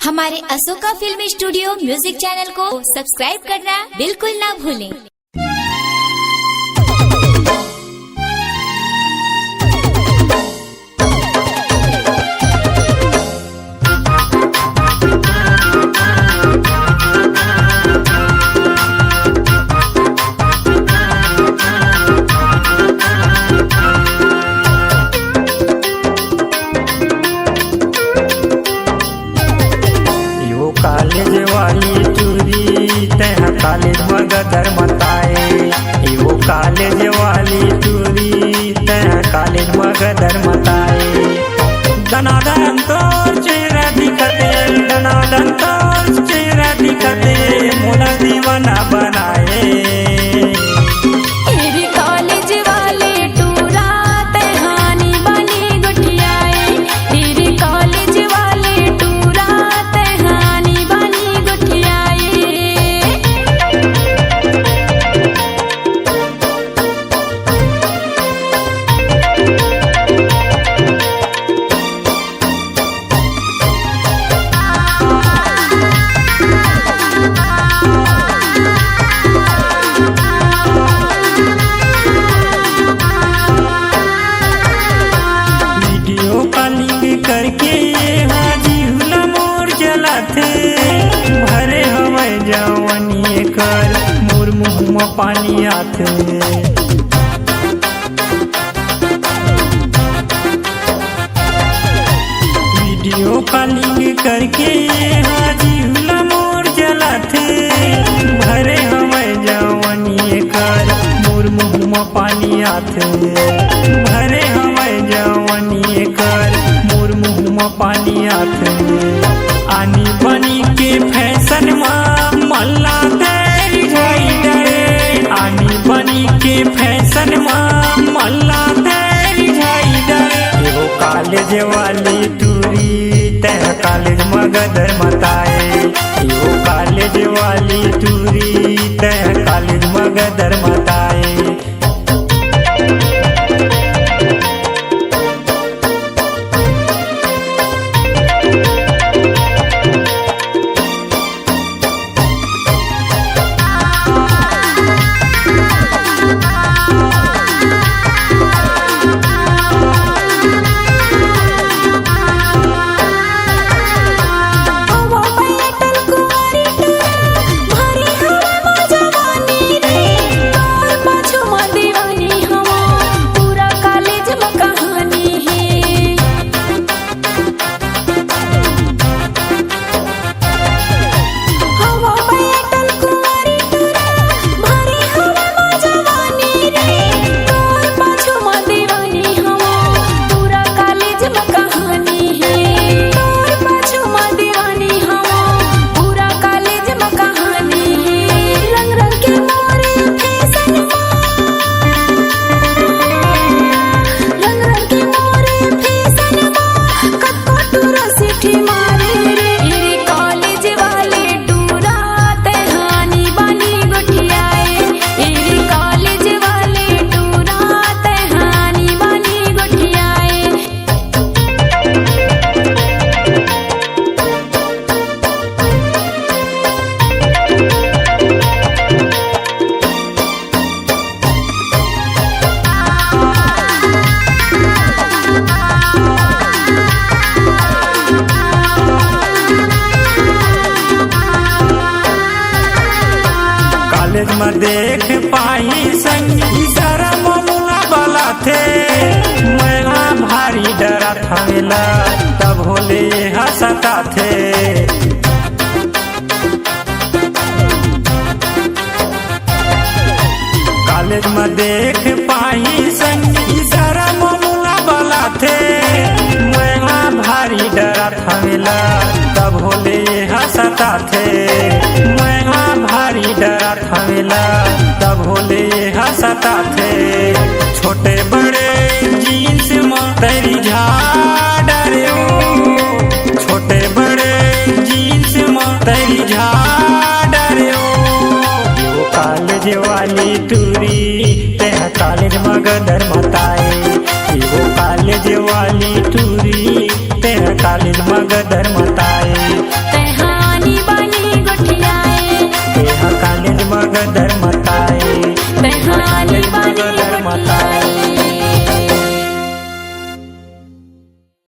हमारे Ashoka film studio music channel को subscribe करना बिल्कुल ना भूलें। कॉलेज वाली चूड़ी तह कॉलेज मगदर मताए, वो कॉलेज वाली चूड़ी तह कॉलेज मगदर मताए। दनादन तोर चेहरा दिखते, दनादन तोर चेहरा दिखते, मोला दीवाना बनाए। करके हाजी हुला मोर चलाथे, भरे हवै जवनी कर मोर मुँह में पानी आथे। वीडियो कॉलिंग करके हाजी हुला मोर चलाथे, भरे हवै जवनी कर मोर मुँह में पानी आथे। भरे हवै जवनी कर मुँह में पानी आथे। आनी बनी के फैशन में मल्ला तेरी ढाई डरे, आनी बनी के फैशन में मल्ला तेरी ढाई डरे। वो कॉलेज वाली टूरी तह कॉलेज मगदर मताए, वो कॉलेज वाली टूरी तह कॉलेज मगदर मताए। कॉलेज में देख पाई संगी सारा ममुला वाला थे, मैं भारी डरा थमेला तब होले हंसता थे। कॉलेज में देख पाई संगी सारा ममुला वाला थे, मैं भारी डरा थमेला तब होले हंसता थे। मैं भारी डरा थमेला तब होले हंसता थे। छोटे बड़े जीन्स में तेरी झाड़े, छोटे बड़े जीन्स में तेरी झाड़े। वो कॉलेज वाली टूरी तह कॉलेज मगदर मताए, वो कॉलेज वाली टूरी तह कॉलेज मगदर मताए।